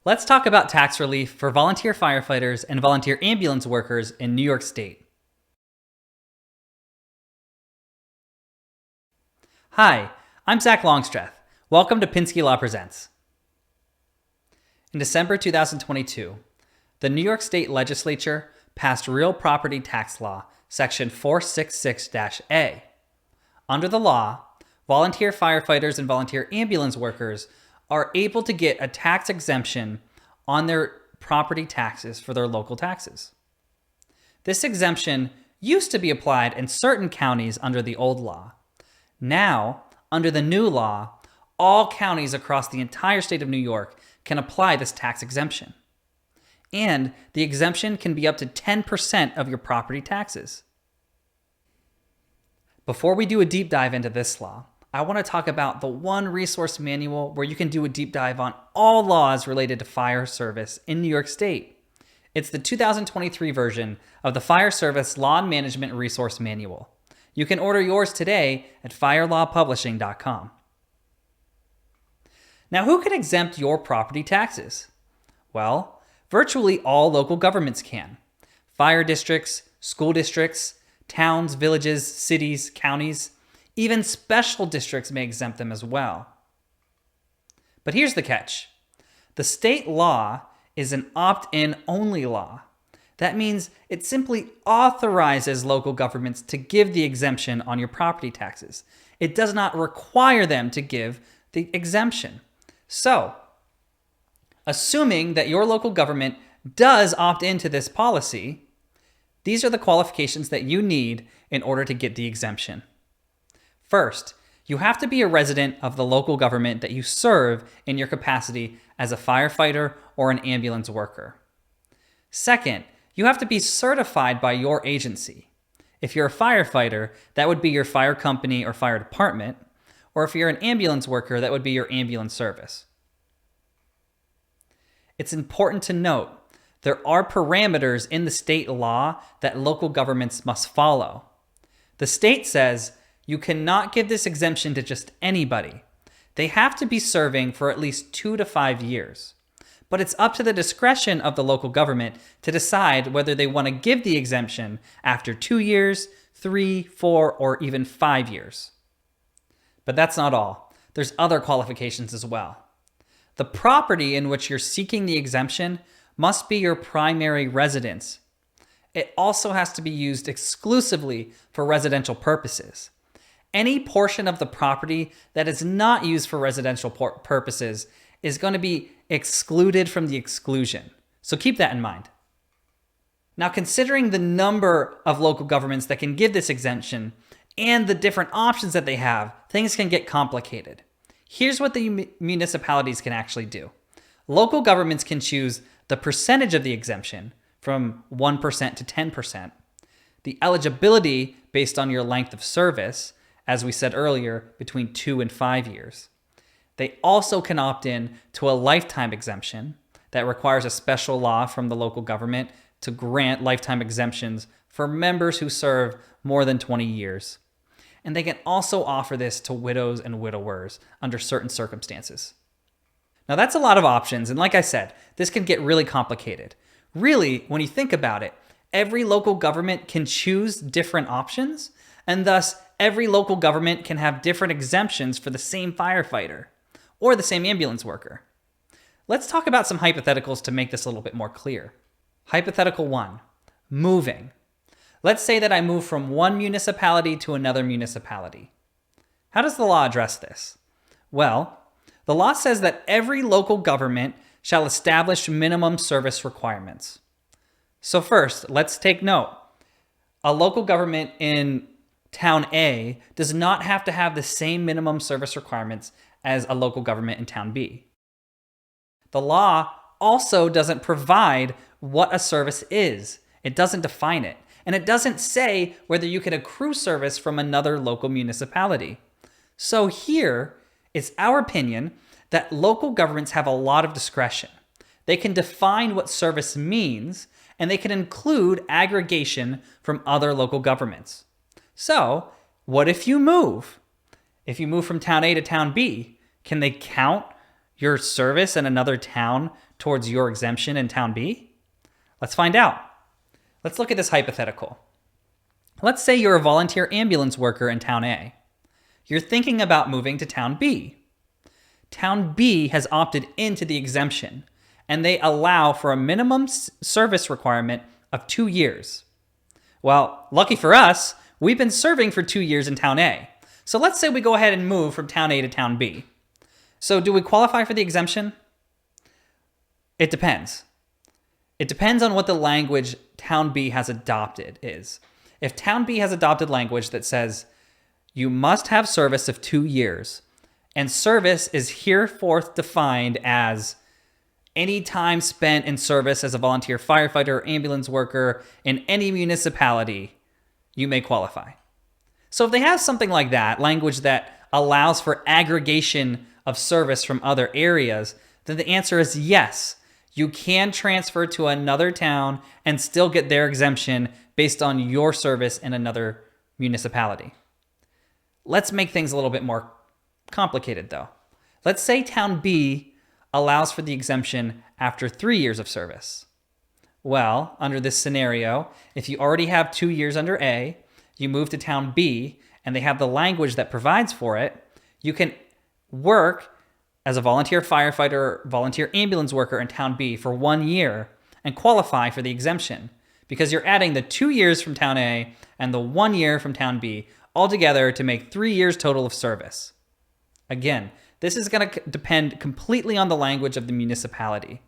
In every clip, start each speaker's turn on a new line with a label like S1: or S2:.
S1: Let's talk about tax relief for volunteer firefighters and volunteer ambulance workers in New York State. Hi, I'm Zach Longstreth. Welcome to Pinsky Law Presents. In December 2022, the New York State Legislature passed Real Property Tax Law, Section 466-A. Under the law, volunteer firefighters and volunteer ambulance workers are able to get a tax exemption on their property taxes for their local taxes. This exemption used to be applied in certain counties under the old law. Now, under the new law, all counties across the entire state of New York can apply this tax exemption. And the exemption can be up to 10% of your property taxes. Before we do a deep dive into this law, I want to talk about the one resource manual where you can do a deep dive on all laws related to fire service in New York State. It's the 2023 version of the Fire Service Law and Management Resource Manual. You can order yours today at firelawpublishing.com. Now, who can exempt your property taxes? Well, virtually all local governments can. Fire districts, school districts, towns, villages, cities, counties, even special districts may exempt them as well. But here's the catch. The state law is an opt-in only law. That means it simply authorizes local governments to give the exemption on your property taxes. It does not require them to give the exemption. So, assuming that your local government does opt into this policy, these are the qualifications that you need in order to get the exemption. First, you have to be a resident of the local government that you serve in your capacity as a firefighter or an ambulance worker. Second, you have to be certified by your agency. If you're a firefighter, that would be your fire company or fire department, or if you're an ambulance worker, that would be your ambulance service. It's important to note there are parameters in the state law that local governments must follow. The state says you cannot give this exemption to just anybody. They have to be serving for at least 2 to 5 years. But it's up to the discretion of the local government to decide whether they want to give the exemption after 2 years, 3, 4, or even 5 years. But that's not all. There's other qualifications as well. The property in which you're seeking the exemption must be your primary residence. It also has to be used exclusively for residential purposes. Any portion of the property that is not used for residential purposes is going to be excluded from the exclusion. So keep that in mind. Now, considering the number of local governments that can give this exemption and the different options that they have, things can get complicated. Here's what the municipalities can actually do. Local governments can choose the percentage of the exemption from 1% to 10%, the eligibility based on your length of service, as we said earlier, between 2 and 5 years. They also can opt in to a lifetime exemption that requires a special law from the local government to grant lifetime exemptions for members who serve more than 20 years. And they can also offer this to widows and widowers under certain circumstances. Now, that's a lot of options, and like I said, this can get really complicated. Really, when you think about it, every local government can choose different options, and thus every local government can have different exemptions for the same firefighter or the same ambulance worker. Let's talk about some hypotheticals to make this a little bit more clear. Hypothetical 1, moving. Let's say that I move from one municipality to another municipality. How does the law address this? Well, the law says that every local government shall establish minimum service requirements. So first, let's take note. A local government in Town A does not have to have the same minimum service requirements as a local government in Town B. The law also doesn't provide what a service is. It doesn't define it. And it doesn't say whether you can accrue service from another local municipality. So here, it's our opinion that local governments have a lot of discretion. They can define what service means, and they can include aggregation from other local governments. So, what if you move? If you move from Town A to Town B, can they count your service in another town towards your exemption in town B? Let's find out. Let's look at this hypothetical. Let's say you're a volunteer ambulance worker in town A. You're thinking about moving to town B. Town B has opted into the exemption, and they allow for a minimum service requirement of 2 years. Well, lucky for us, we've been serving for 2 years in town A. So let's say we go ahead and move from town A to town B. So do we qualify for the exemption? It depends. It depends on what the language town B has adopted is. If town B has adopted language that says you must have service of 2 years, and service is hereforth defined as any time spent in service as a volunteer firefighter or ambulance worker in any municipality, you may qualify. So if they have something like that, language that allows for aggregation of service from other areas, then the answer is yes. You can transfer to another town and still get their exemption based on your service in another municipality. Let's make things a little bit more complicated though. Let's say town B allows for the exemption after 3 years of service. Well, under this scenario, if you already have 2 years under A, you move to town B, and they have the language that provides for it, you can work as a volunteer firefighter, volunteer ambulance worker in town B for 1 year and qualify for the exemption because you're adding the 2 years from town A and the 1 year from town B all together to make 3 years total of service. Again, this is going to depend completely on the language of the municipality.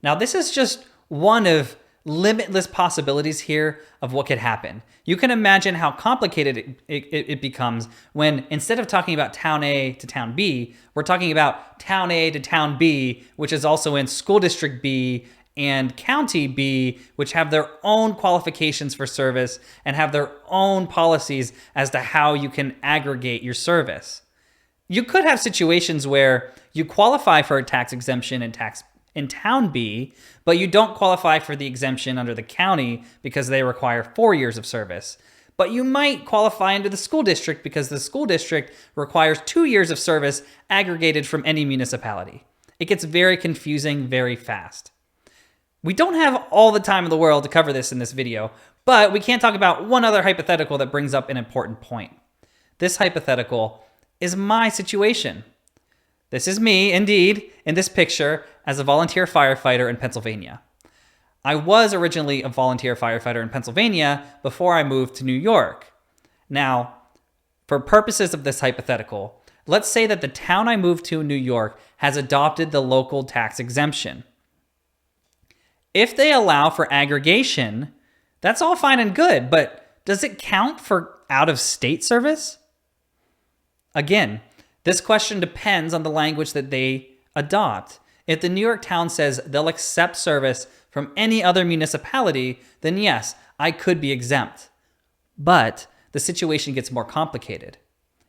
S1: Now, this is just one of limitless possibilities here of what could happen. You can imagine how complicated it becomes when instead of talking about town A to town B, we're talking about town A to town B, which is also in school district B and county B, which have their own qualifications for service and have their own policies as to how you can aggregate your service. You could have situations where you qualify for a tax exemption in town B, but you don't qualify for the exemption under the county because they require 4 years of service. But you might qualify under the school district because the school district requires 2 years of service aggregated from any municipality. It gets very confusing very fast. We don't have all the time in the world to cover this in this video, but we can talk about one other hypothetical that brings up an important point. This hypothetical is my situation. This is me, indeed, in this picture as a volunteer firefighter in Pennsylvania. I was originally a volunteer firefighter in Pennsylvania before I moved to New York. Now, for purposes of this hypothetical, let's say that the town I moved to in New York has adopted the local tax exemption. If they allow for aggregation, that's all fine and good, but does it count for out-of-state service? Again, this question depends on the language that they adopt. If the New York town says they'll accept service from any other municipality, then yes, I could be exempt. But the situation gets more complicated.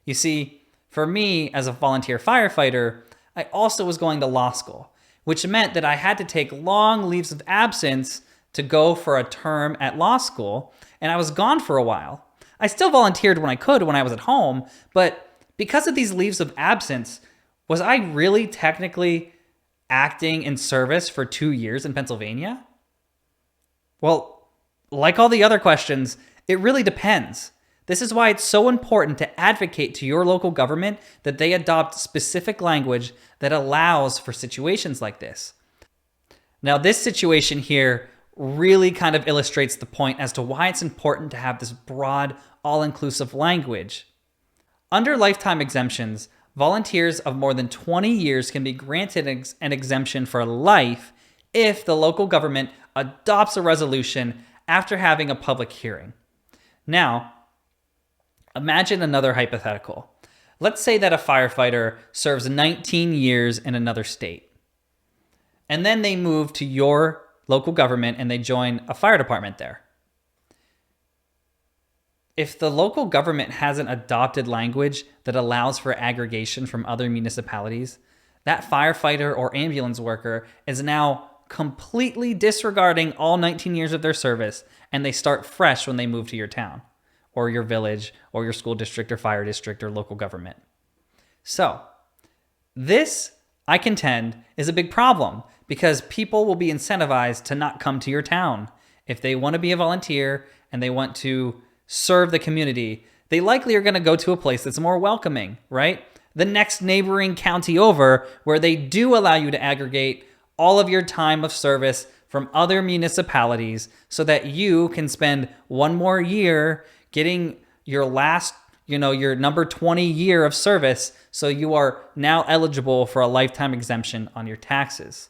S1: You see, for me as a volunteer firefighter, I also was going to law school, which meant that I had to take long leaves of absence to go for a term at law school, and I was gone for a while. I still volunteered when I could when I was at home, but because of these leaves of absence, was I really technically acting in service for 2 years in Pennsylvania? Well, like all the other questions, it really depends. This is why it's so important to advocate to your local government that they adopt specific language that allows for situations like this. Now, this situation here really kind of illustrates the point as to why it's important to have this broad, all-inclusive language. Under lifetime exemptions, volunteers of more than 20 years can be granted an exemption for life if the local government adopts a resolution after having a public hearing. Now, imagine another hypothetical. Let's say that a firefighter serves 19 years in another state, and then they move to your local government and they join a fire department there. If the local government hasn't adopted language that allows for aggregation from other municipalities, that firefighter or ambulance worker is now completely disregarding all 19 years of their service, and they start fresh when they move to your town or your village or your school district or fire district or local government. So This, I contend, is a big problem because people will be incentivized to not come to your town. If they want to be a volunteer and they want to serve the community, they likely are going to go to a place that's more welcoming, right? The next neighboring county over, where they do allow you to aggregate all of your time of service from other municipalities so that you can spend one more year getting your last, your number 20 year of service, so you are now eligible for a lifetime exemption on your taxes.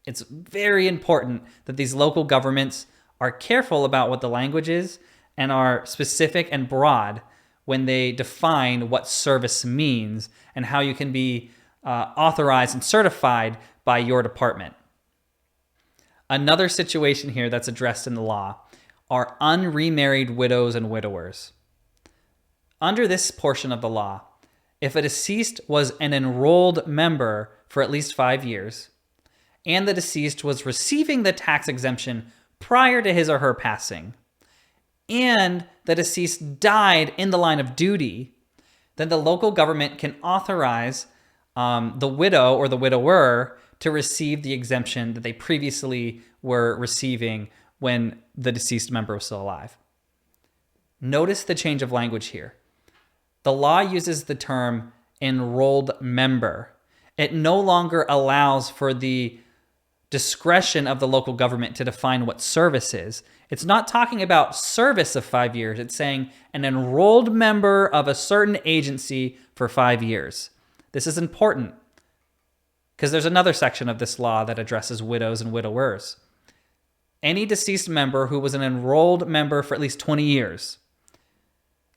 S1: It's very important that these local governments are careful about what the language is and are specific and broad when they define what service means and how you can be authorized and certified by your department. Another situation here that's addressed in the law are unremarried widows and widowers. Under this portion of the law, if a deceased was an enrolled member for at least 5 years, and the deceased was receiving the tax exemption prior to his or her passing, and the deceased died in the line of duty, then the local government can authorize the widow or the widower to receive the exemption that they previously were receiving when the deceased member was still alive. Notice the change of language here. The law uses the term enrolled member. It no longer allows for the discretion of the local government to define what service is. It's not talking about service of 5 years. It's saying an enrolled member of a certain agency for 5 years. This is important because there's another section of this law that addresses widows and widowers. Any deceased member who was an enrolled member for at least 20 years,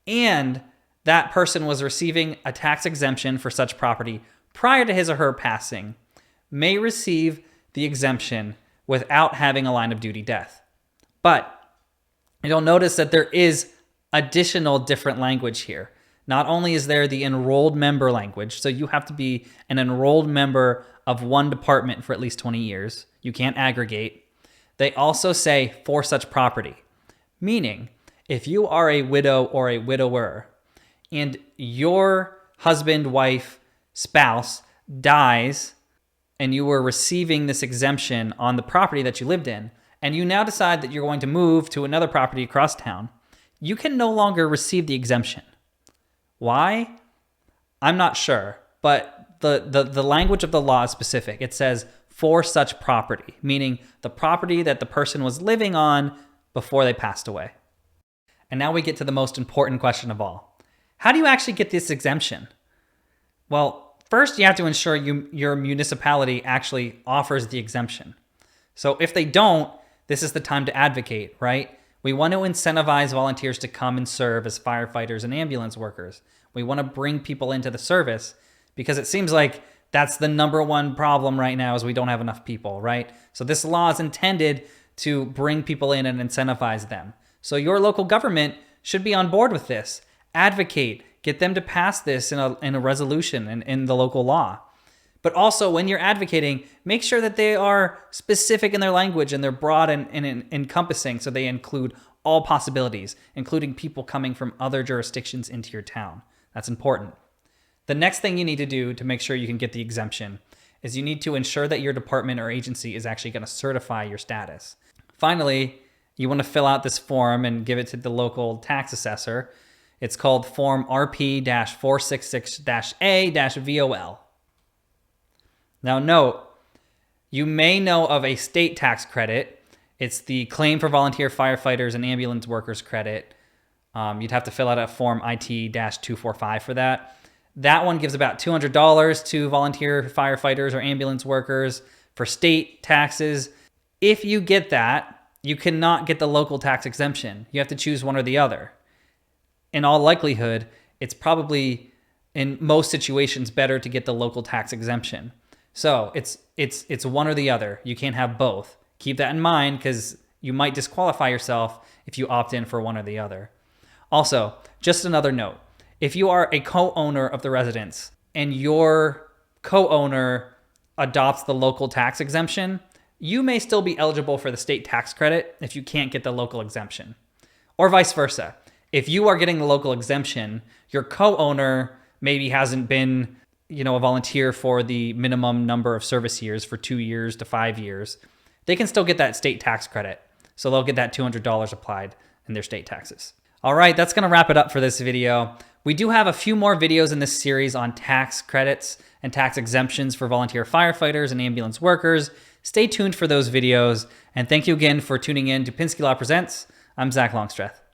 S1: and that person was receiving a tax exemption for such property prior to his or her passing, may receive the exemption without having a line of duty death. But you'll notice that there is additional different language here. Not only is there the enrolled member language, so you have to be an enrolled member of one department for at least 20 years. You can't aggregate. They also say for such property, meaning if you are a widow or a widower and your husband, wife, spouse dies and you were receiving this exemption on the property that you lived in, and you now decide that you're going to move to another property across town, you can no longer receive the exemption. Why? I'm not sure, but the language of the law is specific. It says for such property, meaning the property that the person was living on before they passed away. And now we get to the most important question of all. How do you actually get this exemption? Well, first you have to ensure your municipality actually offers the exemption. So if they don't, this is the time to advocate, right? We want to incentivize volunteers to come and serve as firefighters and ambulance workers. We want to bring people into the service because it seems like that's the number one problem right now is we don't have enough people, right? So this law is intended to bring people in and incentivize them. So your local government should be on board with this. Advocate, get them to pass this in a resolution in the local law. But also when you're advocating, make sure that they are specific in their language and they're broad and encompassing, so they include all possibilities, including people coming from other jurisdictions into your town. That's important. The next thing you need to do to make sure you can get the exemption is you need to ensure that your department or agency is actually going to certify your status. Finally, you want to fill out this form and give it to the local tax assessor. It's called Form RP-466-A-VOL. Now note, you may know of a state tax credit. It's the Claim for Volunteer Firefighters and Ambulance Workers Credit. You'd have to fill out a Form IT-245 for that. That one gives about $200 to volunteer firefighters or ambulance workers for state taxes. If you get that, you cannot get the local tax exemption. You have to choose one or the other. In all likelihood, it's probably, in most situations, better to get the local tax exemption. So it's one or the other. You can't have both. Keep that in mind because you might disqualify yourself if you opt in for one or the other. Also, just another note. If you are a co-owner of the residence and your co-owner adopts the local tax exemption, you may still be eligible for the state tax credit if you can't get the local exemption. Or vice versa. If you are getting the local exemption, your co-owner maybe hasn't been a volunteer for the minimum number of service years for 2 years to 5 years, they can still get that state tax credit. So they'll get that $200 applied in their state taxes. All right, that's going to wrap it up for this video. We do have a few more videos in this series on tax credits and tax exemptions for volunteer firefighters and ambulance workers. Stay tuned for those videos. And thank you again for tuning in to Pinsky Law Presents. I'm Zach Longstreth.